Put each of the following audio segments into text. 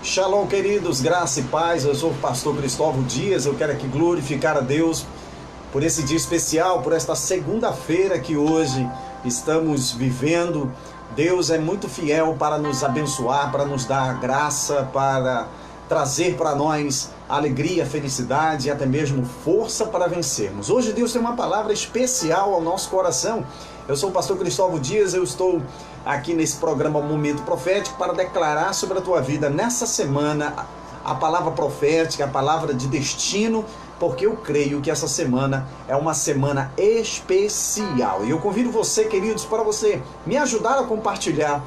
Shalom, queridos, graça e paz. Eu sou o pastor Cristóvão Dias. Eu quero aqui glorificar a Deus por esse dia especial, por esta segunda-feira que hoje estamos vivendo. Deus é muito fiel para nos abençoar, para nos dar graça, para trazer para nós alegria, felicidade e até mesmo força para vencermos. Hoje Deus tem uma palavra especial ao nosso coração. Eu sou o pastor Cristóvão Dias, eu estou aqui nesse programa Momento Profético para declarar sobre a tua vida nessa semana a palavra profética, a palavra de destino, porque eu creio que essa semana é uma semana especial. E eu convido você, queridos, para você me ajudar a compartilhar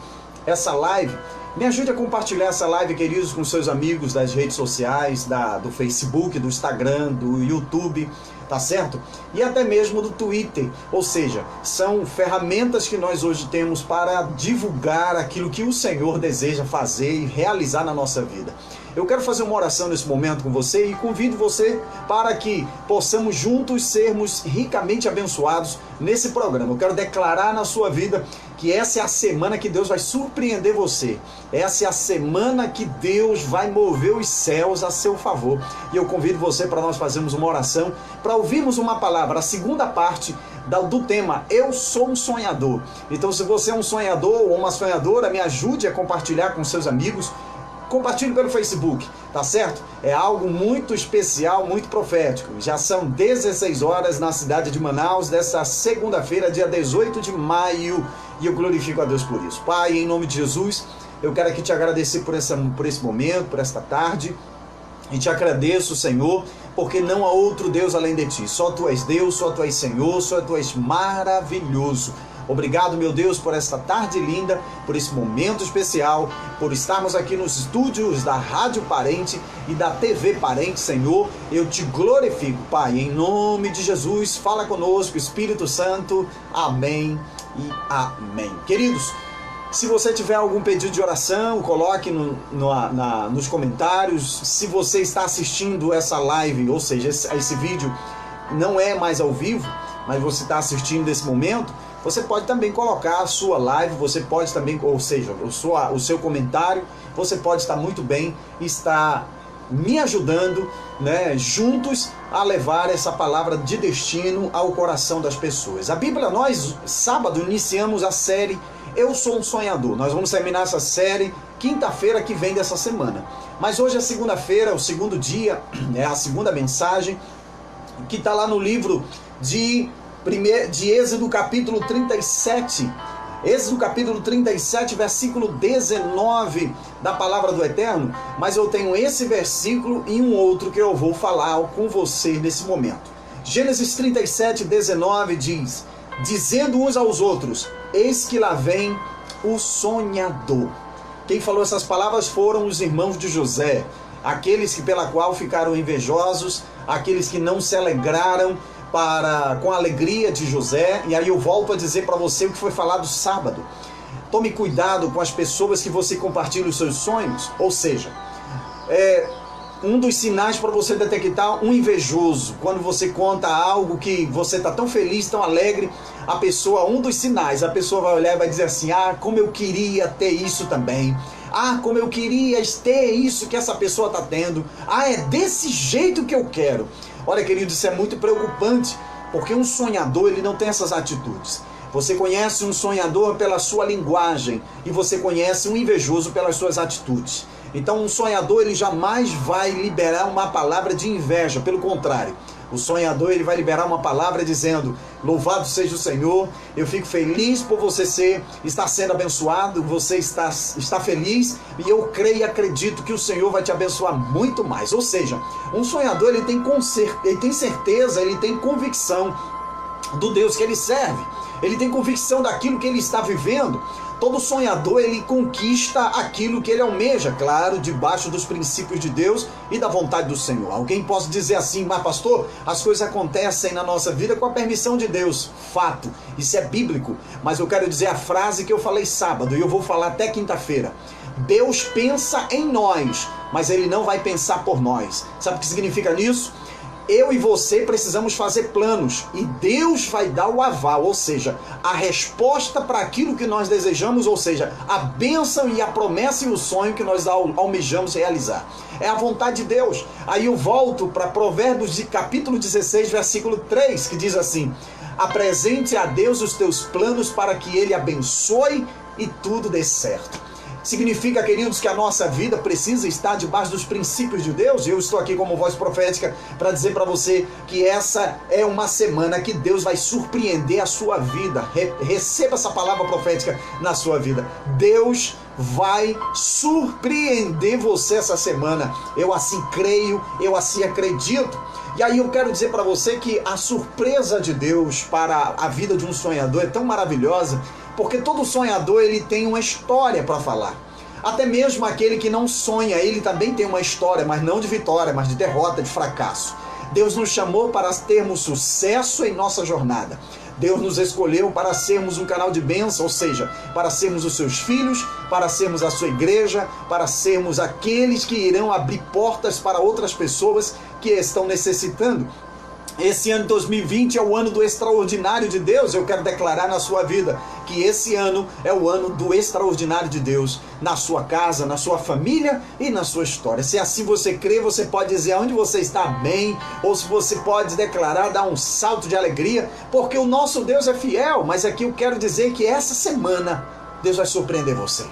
essa live. Me ajude a compartilhar essa live, queridos, com seus amigos das redes sociais, do Facebook, do Instagram, do YouTube, tá certo? E até mesmo do Twitter. Ou seja, são ferramentas que nós hoje temos para divulgar aquilo que o Senhor deseja fazer e realizar na nossa vida. Eu quero fazer uma oração nesse momento com você e convido você para que possamos juntos sermos ricamente abençoados nesse programa. Eu quero declarar na sua vida que essa é a semana que Deus vai surpreender você. Essa é a semana que Deus vai mover os céus a seu favor. E eu convido você para nós fazermos uma oração, para ouvirmos uma palavra, a segunda parte do tema Eu Sou um Sonhador. Então, se você é um sonhador ou uma sonhadora, me ajude a compartilhar com seus amigos. Compartilhe pelo Facebook, tá certo? É algo muito especial, muito profético. Já são 16 horas na cidade de Manaus, dessa segunda-feira, dia 18 de maio, e eu glorifico a Deus por isso. Pai, em nome de Jesus, eu quero aqui te agradecer por esse momento, por esta tarde, e te agradeço, Senhor, porque não há outro Deus além de ti. Só tu és Deus, só tu és Senhor, só tu és maravilhoso. Obrigado, meu Deus, por esta tarde linda, por esse momento especial, por estarmos aqui nos estúdios da Rádio Parente e da TV Parente, Senhor. Eu te glorifico, Pai, em nome de Jesus. Fala conosco, Espírito Santo. Amém e amém. Queridos, se você tiver algum pedido de oração, coloque nos comentários. Se você está assistindo essa live, ou seja, esse vídeo não é mais ao vivo, mas você está assistindo nesse momento, você pode também colocar a sua live, você pode também, ou seja, o seu comentário, você pode estar muito bem, estar me ajudando, né, juntos a levar essa palavra de destino ao coração das pessoas. A Bíblia, nós, sábado, iniciamos a série Eu Sou um Sonhador. Nós vamos terminar essa série quinta-feira que vem dessa semana. Mas hoje é segunda-feira, o segundo dia, é a segunda mensagem, que está lá no livro de Êxodo capítulo 37, Êxodo capítulo 37, versículo 19 da palavra do Eterno, mas eu tenho esse versículo e um outro que eu vou falar com você nesse momento. Gênesis 37, 19 diz: dizendo uns aos outros, eis que lá vem o sonhador. Quem falou essas palavras foram os irmãos de José, aqueles que pela qual ficaram invejosos, aqueles que não se alegraram com a alegria de José. E aí eu volto a dizer para você o que foi falado sábado. Tome cuidado com as pessoas que você compartilha os seus sonhos. Ou seja, um dos sinais para você detectar um invejoso, quando você conta algo que você está tão feliz, tão alegre, um dos sinais, a pessoa vai olhar e vai dizer assim: ah, como eu queria ter isso também. Ah, como eu queria ter isso que essa pessoa está tendo. Ah, é desse jeito que eu quero. Olha, querido, isso é muito preocupante, porque um sonhador, ele não tem essas atitudes. Você conhece um sonhador pela sua linguagem e você conhece um invejoso pelas suas atitudes. Então, um sonhador, ele jamais vai liberar uma palavra de inveja, pelo contrário. O sonhador, ele vai liberar uma palavra dizendo: louvado seja o Senhor, eu fico feliz por você estar sendo abençoado, você está feliz, e eu creio e acredito que o Senhor vai te abençoar muito mais. Ou seja, um sonhador, ele tem certeza, ele tem convicção do Deus que ele serve, ele tem convicção daquilo que ele está vivendo. Todo sonhador, ele conquista aquilo que ele almeja, claro, debaixo dos princípios de Deus e da vontade do Senhor. Alguém pode dizer assim: mas pastor, as coisas acontecem na nossa vida com a permissão de Deus. Fato, isso é bíblico. Mas eu quero dizer a frase que eu falei sábado, e eu vou falar até quinta-feira. Deus pensa em nós, mas Ele não vai pensar por nós. Sabe o que significa nisso? eu e você precisamos fazer planos e Deus vai dar o aval, ou seja, a resposta para aquilo que nós desejamos, ou seja, a bênção e a promessa e o sonho que nós almejamos realizar. É a vontade de Deus. Aí eu volto para Provérbios de capítulo 16, versículo 3, que diz assim: apresente a Deus os teus planos para que Ele abençoe e tudo dê certo. Significa, queridos, que a nossa vida precisa estar debaixo dos princípios de Deus. E eu estou aqui como voz profética para dizer para você que essa é uma semana que Deus vai surpreender a sua vida. Receba essa palavra profética na sua vida. Deus vai surpreender você essa semana. Eu assim creio, eu assim acredito. E aí eu quero dizer para você que a surpresa de Deus para a vida de um sonhador é tão maravilhosa, porque todo sonhador ele tem uma história para falar. Até mesmo aquele que não sonha, ele também tem uma história, mas não de vitória, mas de derrota, de fracasso. Deus nos chamou para termos sucesso em nossa jornada. Deus nos escolheu para sermos um canal de bênção, ou seja, para sermos os seus filhos, para sermos a sua igreja, para sermos aqueles que irão abrir portas para outras pessoas que estão necessitando. Esse ano de 2020 é o ano do extraordinário de Deus. Eu quero declarar na sua vida que esse ano é o ano do extraordinário de Deus na sua casa, na sua família e na sua história. Se assim você crê, você pode dizer aonde você está amém, ou se você pode declarar, dar um salto de alegria, porque o nosso Deus é fiel. Mas aqui eu quero dizer que essa semana Deus vai surpreender você.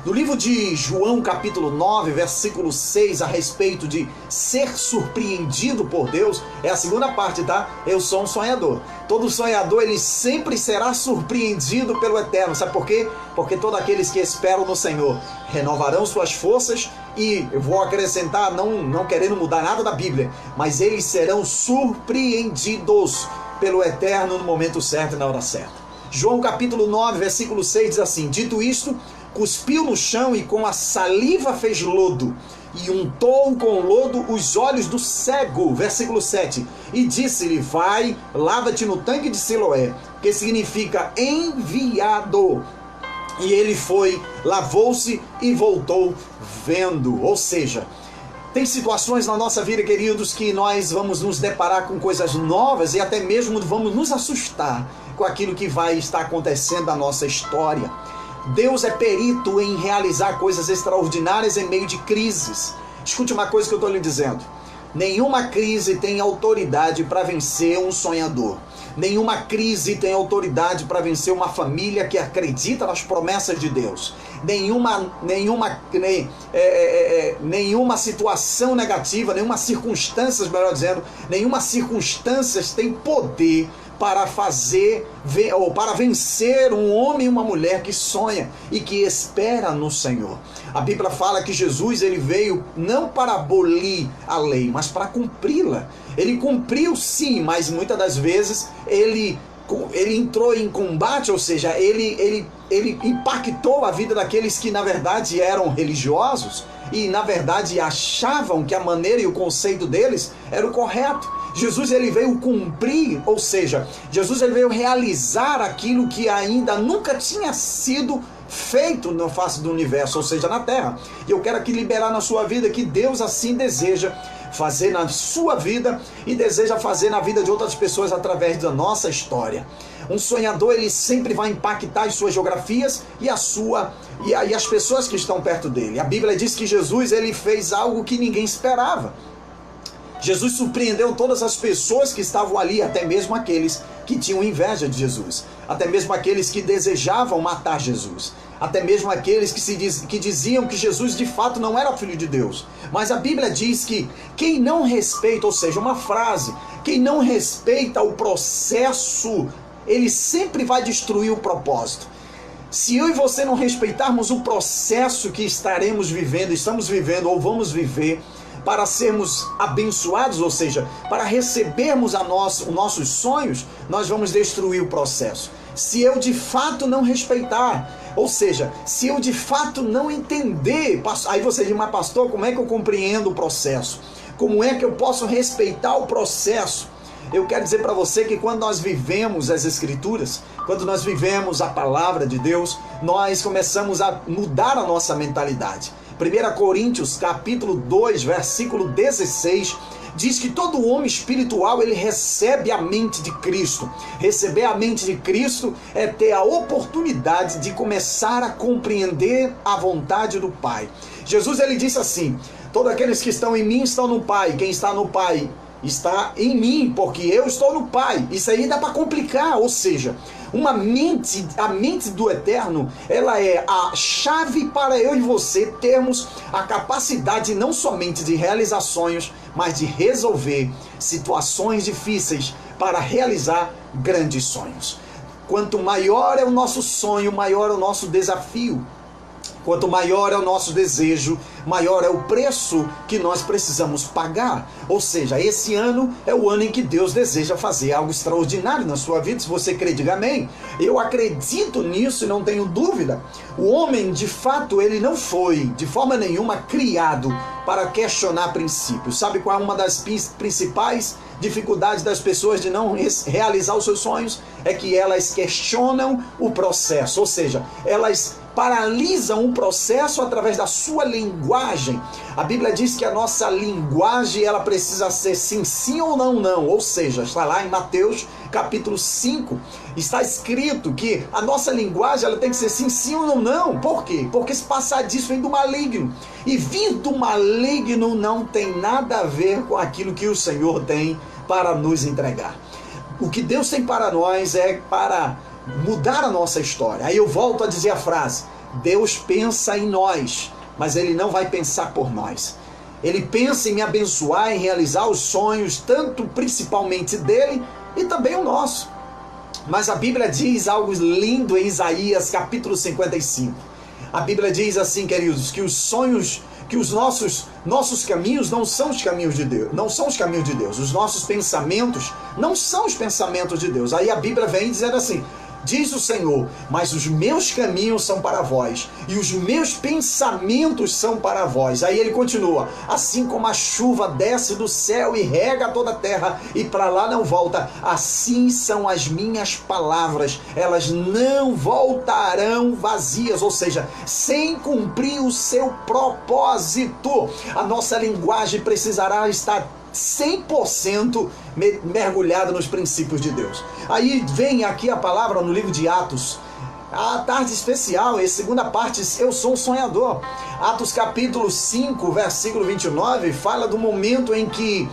No livro de João, capítulo 9, versículo 6, a respeito de ser surpreendido por Deus, é a segunda parte, tá? Eu sou um sonhador. Todo sonhador, ele sempre será surpreendido pelo Eterno. Sabe por quê? Porque todos aqueles que esperam no Senhor renovarão suas forças e, eu vou acrescentar, não querendo mudar nada da Bíblia, mas eles serão surpreendidos pelo Eterno no momento certo e na hora certa. João, capítulo 9, versículo 6 diz assim: dito isto, cuspiu no chão e com a saliva fez lodo, e untou com lodo os olhos do cego. Versículo 7. E disse-lhe: vai, lava-te no tanque de Siloé, que significa enviado. E ele foi, lavou-se e voltou vendo. Ou seja, tem situações na nossa vida, queridos, que nós vamos nos deparar com coisas novas e até mesmo vamos nos assustar com aquilo que vai estar acontecendo na nossa história. Deus é perito em realizar coisas extraordinárias em meio de crises. Escute uma coisa que eu estou lhe dizendo. Nenhuma crise tem autoridade para vencer um sonhador. Nenhuma crise tem autoridade para vencer uma família que acredita nas promessas de Deus. Nenhuma situação negativa, nenhuma circunstância, melhor dizendo, nenhuma circunstância tem poder para vencer um homem e uma mulher que sonha e que espera no Senhor. A Bíblia fala que Jesus ele veio não para abolir a lei, mas para cumpri-la. Ele cumpriu sim, mas muitas das vezes ele entrou em combate, ou seja, ele impactou a vida daqueles que na verdade eram religiosos e na verdade achavam que a maneira e o conceito deles era o correto. Jesus ele veio cumprir, ou seja, Jesus ele veio realizar aquilo que ainda nunca tinha sido feito na face do universo, ou seja, na terra. E eu quero aqui liberar na sua vida que Deus assim deseja fazer na sua vida e deseja fazer na vida de outras pessoas através da nossa história. Um sonhador ele sempre vai impactar as suas geografias e as pessoas que estão perto dele. A Bíblia diz que Jesus ele fez algo que ninguém esperava. Jesus surpreendeu todas as pessoas que estavam ali, até mesmo aqueles que tinham inveja de Jesus, até mesmo aqueles que desejavam matar Jesus, até mesmo aqueles que diziam que Jesus de fato não era filho de Deus. Mas a Bíblia diz que quem não respeita, ou seja, uma frase, quem não respeita o processo, ele sempre vai destruir o propósito. Se eu e você não respeitarmos o processo que estamos vivendo ou vamos viver, para sermos abençoados, ou seja, para recebermos os nossos sonhos, nós vamos destruir o processo. Se eu de fato não respeitar, ou seja, se eu de fato não entender, aí você diz, mas pastor, como é que eu compreendo o processo? Como é que eu posso respeitar o processo? Eu quero dizer para você que quando nós vivemos as Escrituras, quando nós vivemos a palavra de Deus, nós começamos a mudar a nossa mentalidade. 1 Coríntios capítulo 2, versículo 16, diz que todo homem espiritual, ele recebe a mente de Cristo. Receber a mente de Cristo é ter a oportunidade de começar a compreender a vontade do Pai. Jesus, ele disse assim: todos aqueles que estão em mim estão no Pai, quem está no Pai está em mim, porque eu estou no Pai. Isso aí dá para complicar, ou seja, a mente do Eterno, ela é a chave para eu e você termos a capacidade não somente de realizar sonhos, mas de resolver situações difíceis para realizar grandes sonhos. Quanto maior é o nosso sonho, maior é o nosso desafio. Quanto maior é o nosso desejo, maior é o preço que nós precisamos pagar. Ou seja, esse ano é o ano em que Deus deseja fazer algo extraordinário na sua vida. Se você crê, diga amém. Eu acredito nisso e não tenho dúvida. O homem, de fato, ele não foi, de forma nenhuma, criado para questionar princípios. Sabe qual é uma das principais dificuldades das pessoas de não realizar os seus sonhos? É que elas questionam o processo, ou seja, elas paralisam o processo através da sua linguagem. A Bíblia diz que a nossa linguagem, ela precisa ser sim, sim ou não, não. Ou seja, está lá em Mateus capítulo 5, está escrito que a nossa linguagem, ela tem que ser sim, sim ou não, não. Por quê? Porque se passar disso vem do maligno. E vir do maligno não tem nada a ver com aquilo que o Senhor tem para nos entregar. O que Deus tem para nós é para mudar a nossa história. Aí eu volto a dizer a frase: Deus pensa em nós, mas Ele não vai pensar por nós. Ele pensa em me abençoar, em realizar os sonhos, tanto principalmente dele e também o nosso. Mas a Bíblia diz algo lindo em Isaías capítulo 55. A Bíblia diz assim, queridos, que os sonhos, que os nossos caminhos não são os caminhos de Deus, não são os caminhos de Deus. Os nossos pensamentos não são os pensamentos de Deus. Aí a Bíblia vem dizendo assim: diz o Senhor, mas os meus caminhos são para vós, e os meus pensamentos são para vós. Aí ele continua: assim como a chuva desce do céu e rega toda a terra, e para lá não volta, assim são as minhas palavras, elas não voltarão vazias, ou seja, sem cumprir o seu propósito. A nossa linguagem precisará estar 100% mergulhado nos princípios de Deus. Aí vem aqui a palavra no livro de Atos, a tarde especial, a segunda parte, eu sou um sonhador. Atos capítulo 5, versículo 29, fala do momento em que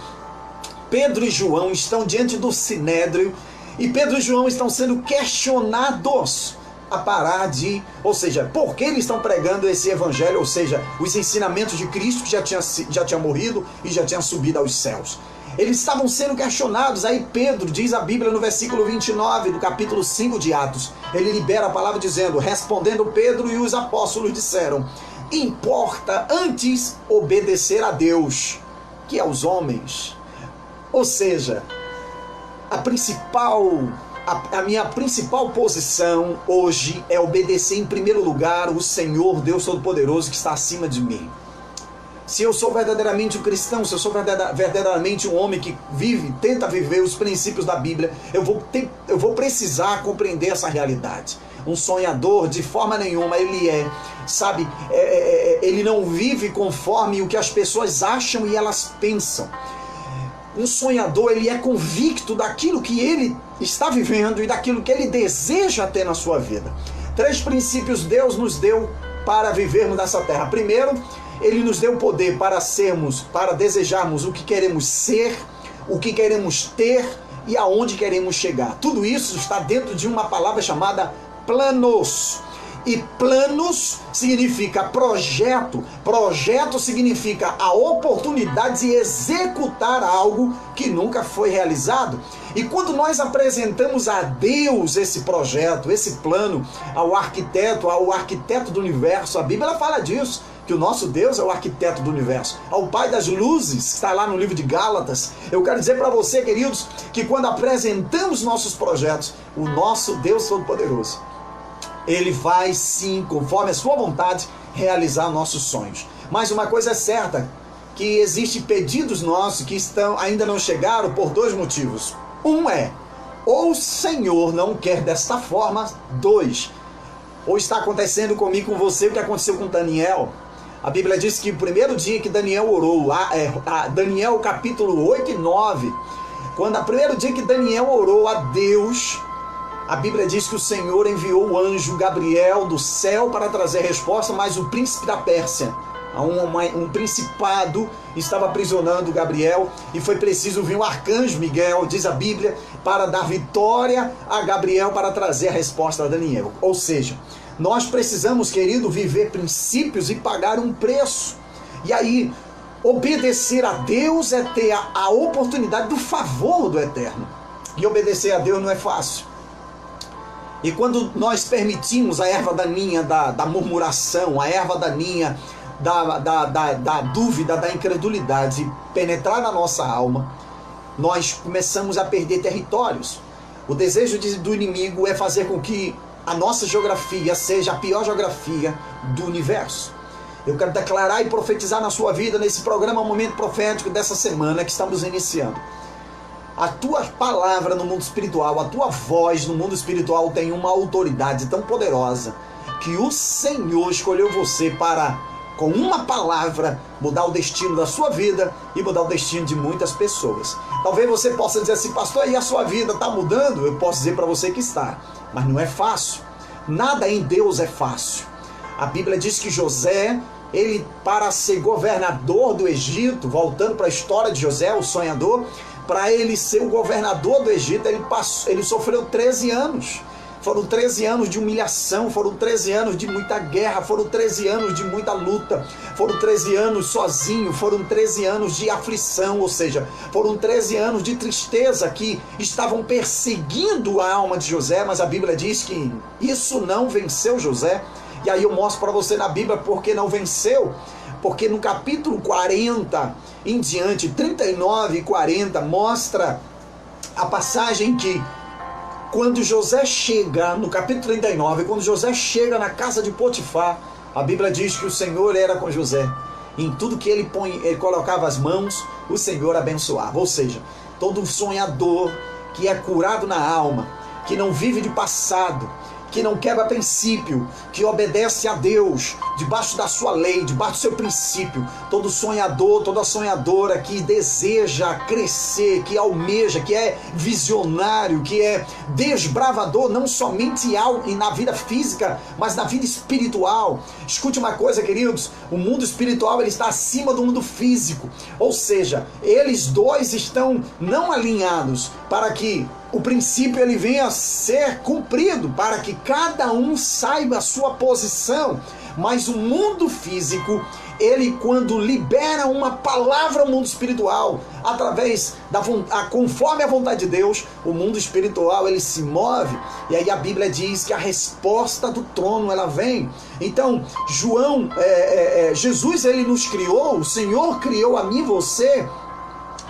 Pedro e João estão diante do Sinédrio, e Pedro e João estão sendo questionados a parar de, ou seja, por que eles estão pregando esse evangelho, ou seja, os ensinamentos de Cristo que já tinha morrido e já tinha subido aos céus. Eles estavam sendo questionados. Aí Pedro, diz a Bíblia no versículo 29 do capítulo 5 de Atos, ele libera a palavra dizendo: respondendo Pedro e os apóstolos disseram: importa antes obedecer a Deus que aos homens. Ou seja, a minha principal posição hoje é obedecer em primeiro lugar o Senhor Deus Todo-Poderoso que está acima de mim. Se eu sou verdadeiramente um cristão, se eu sou verdadeiramente um homem que tenta viver os princípios da Bíblia, eu vou precisar compreender essa realidade. Um sonhador, de forma nenhuma, ele ele não vive conforme o que as pessoas acham e elas pensam. Um sonhador, ele é convicto daquilo que ele está vivendo e daquilo que ele deseja ter na sua vida. 3 princípios Deus nos deu para vivermos nessa terra. Primeiro, Ele nos deu poder para desejarmos o que queremos ser, o que queremos ter e aonde queremos chegar. Tudo isso está dentro de uma palavra chamada planos. E planos significa projeto. Projeto significa a oportunidade de executar algo que nunca foi realizado. E quando nós apresentamos a Deus esse projeto, esse plano, ao arquiteto do universo, a Bíblia fala disso, que o nosso Deus é o arquiteto do universo, ao Pai das luzes, está lá no livro de Gálatas. Eu quero dizer para você, queridos, que quando apresentamos nossos projetos, o nosso Deus Todo-Poderoso, Ele vai sim, conforme a sua vontade, realizar nossos sonhos. Mas uma coisa é certa, que existem pedidos nossos que ainda não chegaram por 2 motivos. Um é, ou o Senhor não quer desta forma. 2, ou está acontecendo comigo, com você, o que aconteceu com Daniel. A Bíblia diz que o primeiro dia que Daniel orou, Daniel capítulo 8 e 9, quando o primeiro dia que Daniel orou a Deus, a Bíblia diz que o Senhor enviou o anjo Gabriel do céu para trazer resposta, mas o príncipe da Pérsia, um principado, estava aprisionando Gabriel, e foi preciso vir o arcanjo Miguel, diz a Bíblia, para dar vitória a Gabriel para trazer a resposta a Daniel. Ou seja, nós precisamos, querido, viver princípios e pagar um preço. E aí, obedecer a Deus é ter a oportunidade do favor do Eterno. E obedecer a Deus não é fácil. E quando nós permitimos a erva daninha da murmuração, a erva daninha da dúvida, da incredulidade penetrar na nossa alma, nós começamos a perder territórios. O desejo do inimigo é fazer com que a nossa geografia seja a pior geografia do universo. Eu quero declarar e profetizar na sua vida, nesse programa Momento Profético dessa semana que estamos iniciando. A tua palavra no mundo espiritual, a tua voz no mundo espiritual tem uma autoridade tão poderosa que o Senhor escolheu você para, com uma palavra, mudar o destino da sua vida e mudar o destino de muitas pessoas. Talvez você possa dizer assim: pastor, e a sua vida está mudando? Eu posso dizer para você que está, mas não é fácil. Nada em Deus é fácil. A Bíblia diz que José, ele, para ser governador do Egito, voltando para a história de José, o sonhador, para ele ser o governador do Egito, ele sofreu 13 anos. Foram 13 anos de humilhação, foram 13 anos de muita guerra, foram 13 anos de muita luta, foram 13 anos sozinho, foram 13 anos de aflição, ou seja, foram 13 anos de tristeza que estavam perseguindo a alma de José, mas a Bíblia diz que isso não venceu José. E aí eu mostro para você na Bíblia porque não venceu, porque no capítulo 40 em diante, 39 e 40, mostra a passagem que quando José chega, no capítulo 39, quando José chega na casa de Potifar, a Bíblia diz que o Senhor era com José. Em tudo que ele colocava as mãos, o Senhor abençoava. Ou seja, todo sonhador que é curado na alma, que não vive de passado, que não quebra princípio, que obedece a Deus, debaixo da sua lei, debaixo do seu princípio, todo sonhador, toda sonhadora que deseja crescer, que almeja, que é visionário, que é desbravador, não somente na vida física, mas na vida espiritual. Escute uma coisa, queridos, o mundo espiritual ele está acima do mundo físico, ou seja, eles dois estão não alinhados para que o princípio ele venha a ser cumprido, para que cada um saiba a sua posição. Mas o mundo físico, ele quando libera uma palavra ao mundo espiritual, através conforme a vontade de Deus, o mundo espiritual ele se move, e aí a Bíblia diz que a resposta do trono ela vem. Então, Jesus ele nos criou, o Senhor criou a mim e você,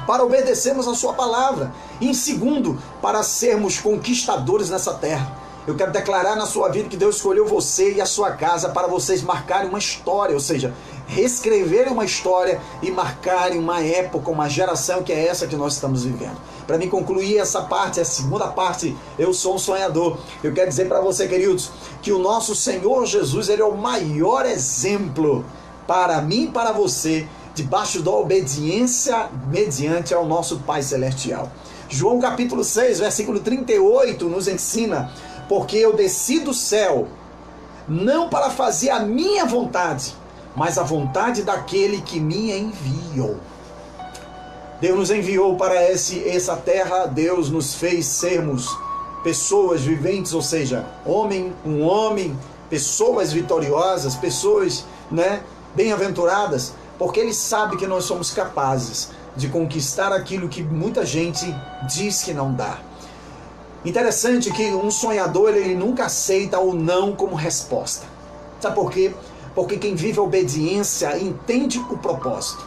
para obedecermos a sua palavra. E em segundo, para sermos conquistadores nessa terra. Eu quero declarar na sua vida que Deus escolheu você e a sua casa para vocês marcarem uma história, ou seja, reescreverem uma história e marcarem uma época, uma geração que é essa que nós estamos vivendo. Para mim concluir essa parte, a segunda parte, eu sou um sonhador. Eu quero dizer para você, queridos, que o nosso Senhor Jesus, ele é o maior exemplo para mim e para você, debaixo da obediência mediante ao nosso Pai Celestial. João capítulo 6, versículo 38 nos ensina: porque eu desci do céu, não para fazer a minha vontade, mas a vontade daquele que me enviou. Deus nos enviou para essa terra, Deus nos fez sermos pessoas viventes, ou seja, um homem, pessoas vitoriosas, pessoas, bem-aventuradas, porque Ele sabe que nós somos capazes de conquistar aquilo que muita gente diz que não dá. Interessante que um sonhador ele nunca aceita o não como resposta. Sabe por quê? Porque quem vive a obediência entende o propósito.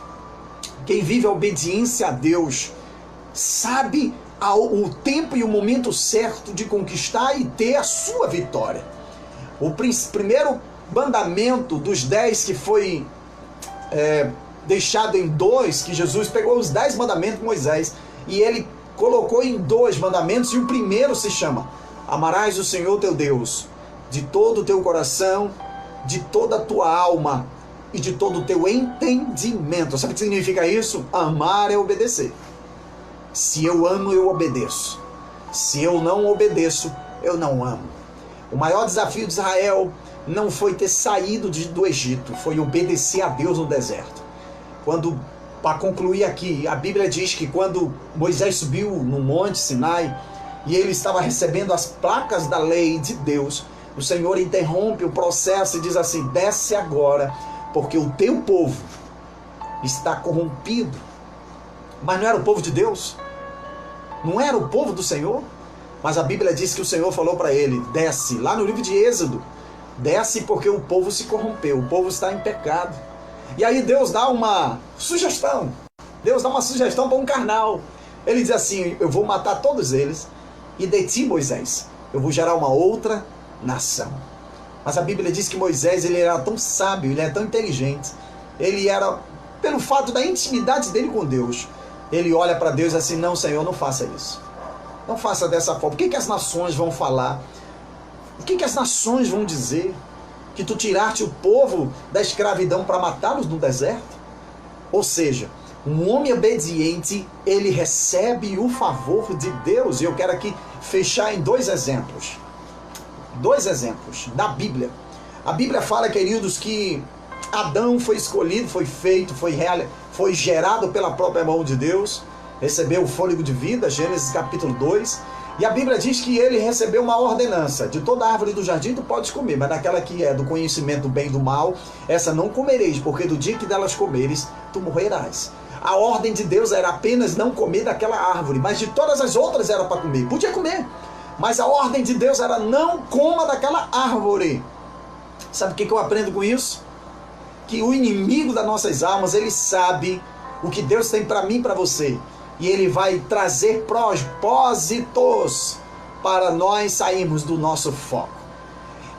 Quem vive a obediência a Deus sabe o tempo e o momento certo de conquistar e ter a sua vitória. O primeiro mandamento dos 10 que foi deixado em 2, que Jesus pegou os 10 mandamentos de Moisés e ele colocou em 2 mandamentos, e o primeiro se chama: amarás o Senhor teu Deus de todo o teu coração, de toda a tua alma e de todo o teu entendimento. Sabe o que significa isso? Amar é obedecer. Se eu amo, eu obedeço. Se eu não obedeço, eu não amo. O maior desafio de Israel não foi ter saído do Egito, foi obedecer a Deus no deserto. Para concluir aqui, a Bíblia diz que quando Moisés subiu no Monte Sinai e ele estava recebendo as placas da lei de Deus, o Senhor interrompe o processo e diz assim: desce agora, porque o teu povo está corrompido. Mas não era o povo de Deus? Não era o povo do Senhor? Mas a Bíblia diz que o Senhor falou para ele: desce, lá no livro de Êxodo, desce porque o povo se corrompeu, o povo está em pecado. E aí Deus dá uma sugestão. Deus dá uma sugestão para um carnal. Ele diz assim: eu vou matar todos eles, e de ti, Moisés, eu vou gerar uma outra nação. Mas a Bíblia diz que Moisés, ele era tão sábio, ele era tão inteligente, ele era, pelo fato da intimidade dele com Deus, ele olha para Deus assim: não, Senhor, não faça isso. Não faça dessa forma. O que as nações vão falar? O que as nações vão dizer? Que tu tiraste o povo da escravidão para matá-los no deserto? Ou seja, um homem obediente, ele recebe o favor de Deus. E eu quero aqui fechar em dois exemplos. Dois exemplos da Bíblia. A Bíblia fala, queridos, que Adão foi escolhido, foi feito, foi gerado pela própria mão de Deus, recebeu o fôlego de vida, Gênesis capítulo 2, e a Bíblia diz que ele recebeu uma ordenança: de toda árvore do jardim tu podes comer, mas daquela que é do conhecimento do bem e do mal, essa não comereis, porque do dia que delas comeres, tu morrerás. A ordem de Deus era apenas não comer daquela árvore, mas de todas as outras era para comer, podia comer, mas a ordem de Deus era: não coma daquela árvore. Sabe o que eu aprendo com isso? Que o inimigo das nossas almas, ele sabe o que Deus tem para mim e para você, e ele vai trazer propósitos para nós sairmos do nosso foco.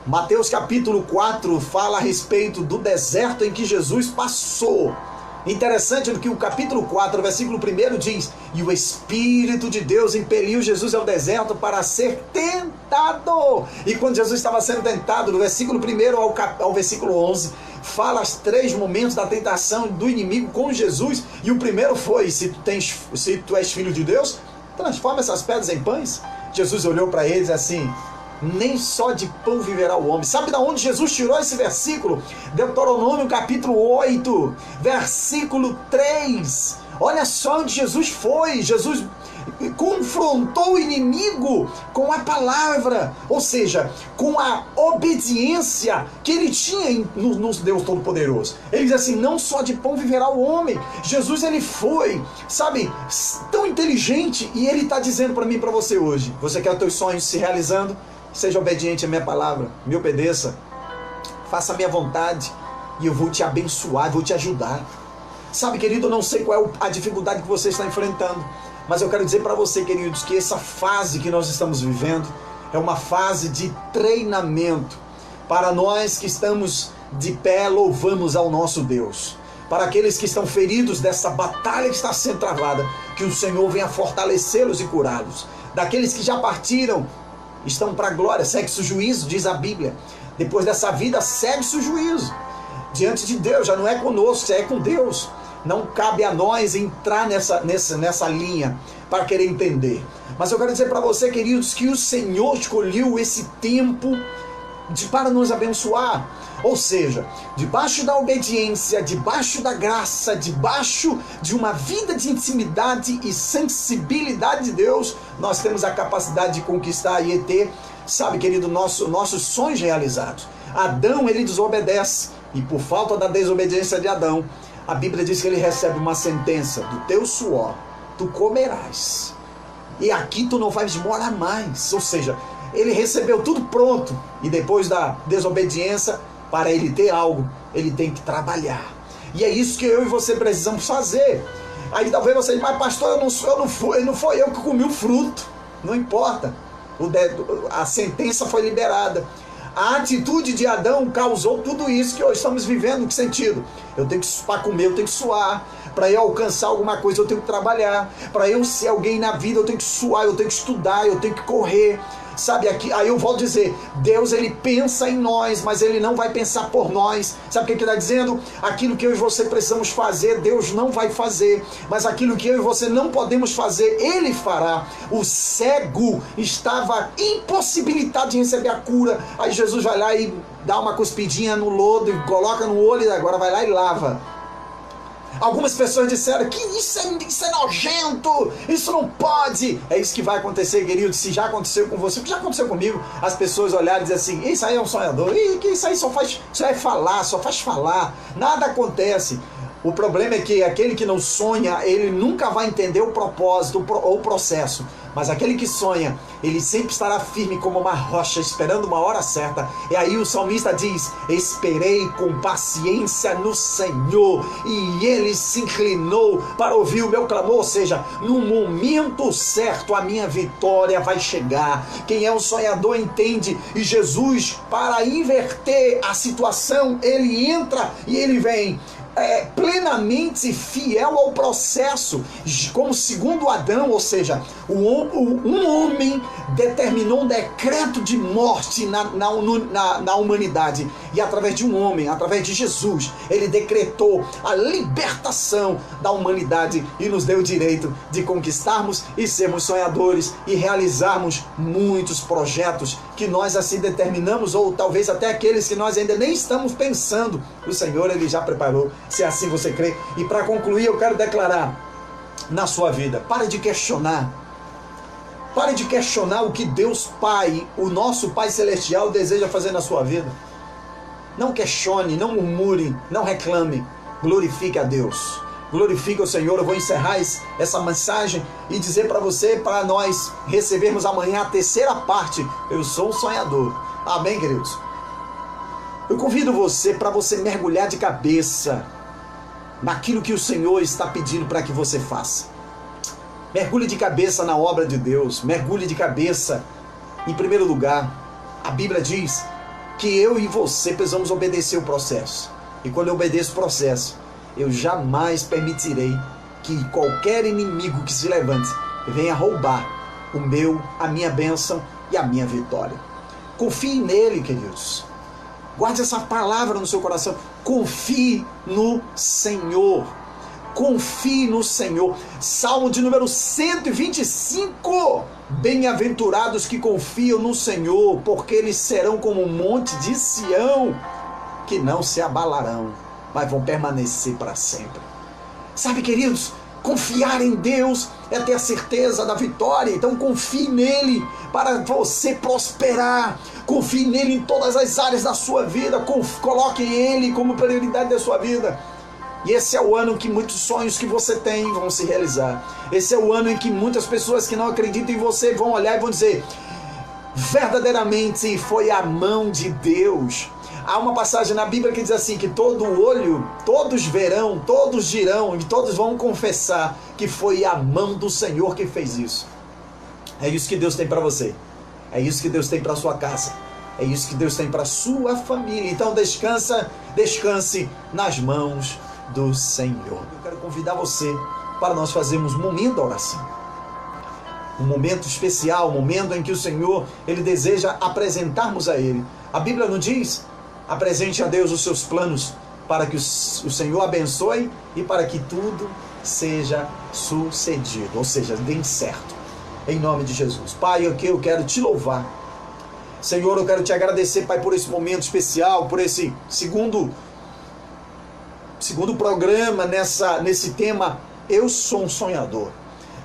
Mateus capítulo 4 fala a respeito do deserto em que Jesus passou. Interessante que o capítulo 4, versículo 1 diz: e o Espírito de Deus impeliu Jesus ao deserto para ser tentado. E quando Jesus estava sendo tentado, do versículo 1 ao versículo 11, fala os 3 momentos da tentação do inimigo com Jesus. E o primeiro foi: se tu és filho de Deus, transforma essas pedras em pães. Jesus olhou para eles assim: nem só de pão viverá o homem. Sabe de onde Jesus tirou esse versículo? Deuteronômio capítulo 8, versículo 3. Olha só onde Jesus foi. Jesus confrontou o inimigo com a palavra, ou seja, com a obediência que ele tinha no Deus Todo-Poderoso. Ele diz assim: não só de pão viverá o homem. Jesus, ele foi, sabe, tão inteligente, e ele está dizendo para mim e para você hoje: você quer os teus sonhos se realizando? Seja obediente à minha palavra, me obedeça, faça a minha vontade, e eu vou te abençoar, vou te ajudar. Sabe, querido, eu não sei qual é a dificuldade que você está enfrentando, mas eu quero dizer para você, queridos, que essa fase que nós estamos vivendo é uma fase de treinamento. Para nós que estamos de pé, louvamos ao nosso Deus. Para aqueles que estão feridos dessa batalha que está sendo travada, que o Senhor venha fortalecê-los e curá-los. Daqueles que já partiram, estão para a glória, segue-se o juízo, diz a Bíblia. Depois dessa vida, segue-se o juízo. Diante de Deus, já não é conosco, é com Deus. Não cabe a nós entrar nessa linha para querer entender. Mas eu quero dizer para você, queridos, que o Senhor escolheu esse tempo para nos abençoar. Ou seja, debaixo da obediência, debaixo da graça, debaixo de uma vida de intimidade e sensibilidade de Deus, nós temos a capacidade de conquistar e ter, sabe, querido, nossos sonhos realizados. Adão, ele desobedece, e por falta da desobediência de Adão, a Bíblia diz que ele recebe uma sentença: do teu suor tu comerás, e aqui tu não vais morar mais. Ou seja, ele recebeu tudo pronto, e depois da desobediência, para ele ter algo, ele tem que trabalhar. E é isso que eu e você precisamos fazer. Aí talvez você diga: mas pastor, não foi eu que comi o fruto. Não importa, a sentença foi liberada. A atitude de Adão causou tudo isso que hoje estamos vivendo. Em que sentido? Eu tenho que, para comer, eu tenho que suar. Para eu alcançar alguma coisa, eu tenho que trabalhar. Para eu ser alguém na vida, eu tenho que suar, eu tenho que estudar, eu tenho que correr. sabe, aqui, aí eu volto a dizer, Deus, ele pensa em nós, mas ele não vai pensar por nós. Sabe o que ele está dizendo? Aquilo que eu e você precisamos fazer, Deus não vai fazer, mas aquilo que eu e você não podemos fazer, ele fará. O cego estava impossibilitado de receber a cura, aí Jesus vai lá e dá uma cuspidinha no lodo e coloca no olho, e agora vai lá e lava. Algumas pessoas disseram que isso é nojento, isso não pode. É isso que vai acontecer, querido. Se já aconteceu com você, o que já aconteceu comigo, as pessoas olharem e dizer assim, isso aí é um sonhador, isso aí só faz falar, nada acontece. O problema é que aquele que não sonha, ele nunca vai entender o propósito ou o processo. Mas aquele que sonha, ele sempre estará firme como uma rocha, esperando uma hora certa. E aí o salmista diz, esperei com paciência no Senhor, e ele se inclinou para ouvir o meu clamor. Ou seja, no momento certo a minha vitória vai chegar. Quem é um sonhador entende. E Jesus, para inverter a situação, ele entra e ele vem plenamente fiel ao processo, como segundo Adão, ou seja, um homem determinou um decreto de morte na humanidade, e através de um homem, através de Jesus, ele decretou a libertação da humanidade e nos deu o direito de conquistarmos e sermos sonhadores e realizarmos muitos projetos que nós assim determinamos, ou talvez até aqueles que nós ainda nem estamos pensando. O Senhor, ele já preparou, se assim você crê. E para concluir, eu quero declarar na sua vida, pare de questionar o que Deus Pai, o nosso Pai Celestial, deseja fazer na sua vida. Não questione, não murmure, não reclame, glorifique a Deus, glorifique o Senhor. Eu vou encerrar essa mensagem e dizer para você, para nós recebermos amanhã a terceira parte. Eu sou um sonhador. Amém, queridos? Eu convido você para você mergulhar de cabeça naquilo que o Senhor está pedindo para que você faça. Mergulhe de cabeça na obra de Deus, mergulhe de cabeça. Em primeiro lugar, a Bíblia diz que eu e você precisamos obedecer o processo. E quando eu obedeço o processo, eu jamais permitirei que qualquer inimigo que se levante venha roubar a minha bênção e a minha vitória. Confie nele, queridos. Guarde essa palavra no seu coração. Confie no Senhor. Confie no Senhor. Salmo de número 125. Bem-aventurados que confiam no Senhor, porque eles serão como um monte de Sião, que não se abalarão, mas vão permanecer para sempre. Sabe, queridos, confiar em Deus é ter a certeza da vitória. Então confie nele para você prosperar. Confie nele em todas as áreas da sua vida. Coloque ele como prioridade da sua vida. E esse é o ano em que muitos sonhos que você tem vão se realizar. Esse é o ano em que muitas pessoas que não acreditam em você vão olhar e vão dizer, verdadeiramente foi a mão de Deus. Há uma passagem na Bíblia que diz assim, que todo olho, todos verão, todos dirão, e todos vão confessar que foi a mão do Senhor que fez isso. É isso que Deus tem para você. É isso que Deus tem para sua casa. É isso que Deus tem para sua família. Então descanse nas mãos do Senhor. Eu quero convidar você para nós fazermos um momento da oração. Um momento especial, um momento em que o Senhor, ele deseja apresentarmos a Ele. A Bíblia não diz, apresente a Deus os seus planos para que o Senhor abençoe e para que tudo seja sucedido, ou seja, dê certo. Em nome de Jesus. Pai, aqui eu quero te louvar. Senhor, eu quero te agradecer, Pai, por esse momento especial, por esse segundo programa nesse tema, eu sou um sonhador.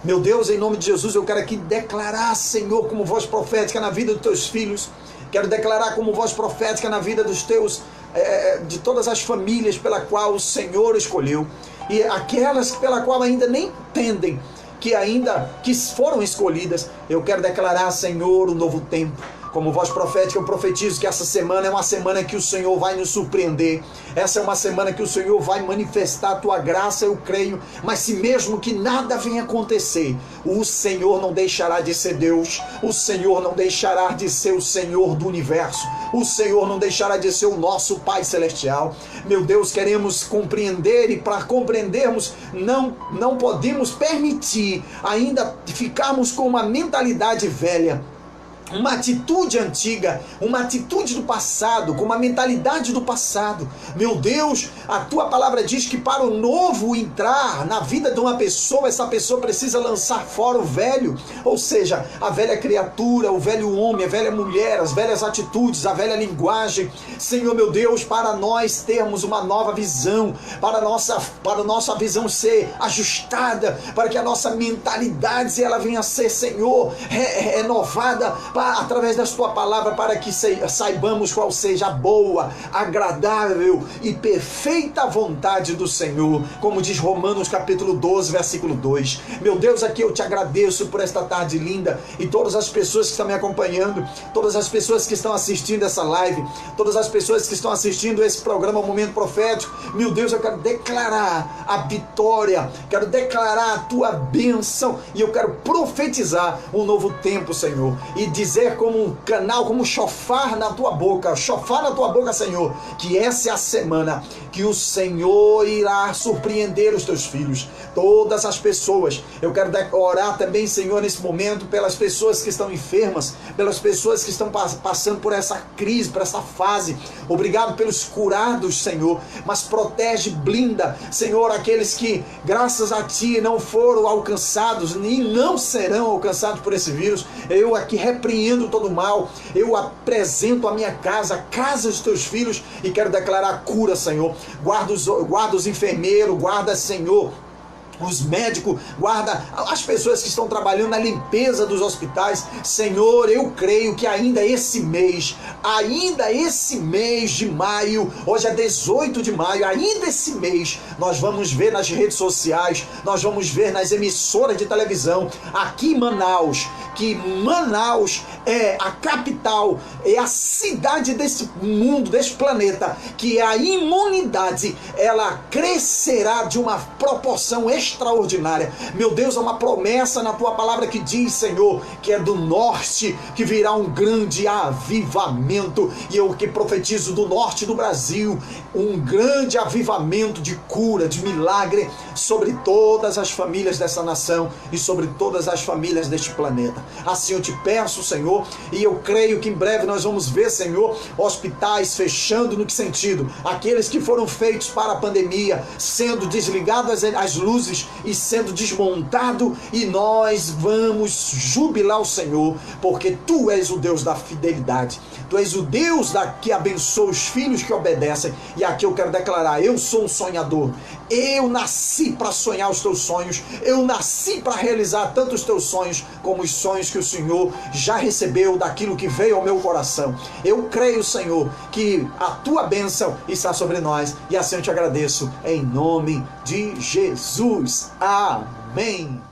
Meu Deus, em nome de Jesus, eu quero aqui declarar, Senhor, como voz profética na vida dos teus filhos. Quero declarar como voz profética na vida dos teus, de todas as famílias pela qual o Senhor escolheu. E aquelas pela qual ainda nem entendem que foram escolhidas. Eu quero declarar, Senhor, um novo tempo. Como voz profética, eu profetizo que essa semana é uma semana que o Senhor vai nos surpreender. Essa é uma semana que o Senhor vai manifestar a tua graça, eu creio. Mas se mesmo que nada venha acontecer, o Senhor não deixará de ser Deus. O Senhor não deixará de ser o Senhor do universo. O Senhor não deixará de ser o nosso Pai Celestial. Meu Deus, queremos compreender, e para compreendermos, não podemos permitir ainda ficarmos com uma mentalidade velha. uma atitude antiga, uma atitude do passado, com uma mentalidade do passado. Meu Deus, a tua palavra diz que para o novo entrar na vida de uma pessoa, essa pessoa precisa lançar fora o velho, ou seja, a velha criatura, o velho homem, a velha mulher, as velhas atitudes, a velha linguagem. Senhor meu Deus, para nós termos uma nova visão, para a nossa visão ser ajustada, para que a nossa mentalidade ela venha a ser, Senhor, renovada através da tua palavra, para que saibamos qual seja a boa, agradável e perfeita vontade do Senhor, como diz Romanos capítulo 12, versículo 2. Meu Deus, aqui eu te agradeço por esta tarde linda, e todas as pessoas que estão me acompanhando, todas as pessoas que estão assistindo essa live, todas as pessoas que estão assistindo esse programa Momento Profético. Meu Deus, eu quero declarar a vitória, quero declarar a tua bênção, e eu quero profetizar um novo tempo, Senhor, e dizer como um canal, como um chofar na tua boca, Senhor, que essa é a semana que o Senhor irá surpreender os teus filhos, todas as pessoas. Eu quero orar também, Senhor, nesse momento, pelas pessoas que estão enfermas, pelas pessoas que estão passando por essa crise, por essa fase. Obrigado pelos curados, Senhor, mas protege, blinda, Senhor, aqueles que, graças a Ti, não foram alcançados e não serão alcançados por esse vírus. Eu aqui repreendo todo mal, eu apresento a minha casa, a casa dos teus filhos, e quero declarar cura, Senhor. Guarda os enfermeiros, guarda, Senhor, os médicos, guarda as pessoas que estão trabalhando na limpeza dos hospitais. Senhor, eu creio que ainda esse mês de maio, hoje é 18 de maio, ainda esse mês, nós vamos ver nas redes sociais, nós vamos ver nas emissoras de televisão, aqui em Manaus, que Manaus é a capital, é a cidade desse mundo, desse planeta, que a imunidade, ela crescerá de uma proporção extraordinária. Meu Deus, é uma promessa na tua palavra que diz, Senhor, que é do norte que virá um grande avivamento, e eu que profetizo do norte do Brasil, um grande avivamento de cura, de milagre sobre todas as famílias dessa nação e sobre todas as famílias deste planeta. Assim eu te peço, Senhor, e eu creio que em breve nós vamos ver, Senhor, hospitais fechando. No que sentido? Aqueles que foram feitos para a pandemia, sendo desligadas as luzes e sendo desmontado, e nós vamos jubilar o Senhor, porque Tu és o Deus da fidelidade, Tu és o Deus que abençoa os filhos que obedecem. E aqui eu quero declarar, eu sou um sonhador, eu nasci para sonhar os Teus sonhos, eu nasci para realizar tanto os Teus sonhos como os sonhos que o Senhor já recebeu daquilo que veio ao meu coração. Eu creio, Senhor, que a Tua bênção está sobre nós, e assim eu te agradeço, em nome de Jesus. Amém.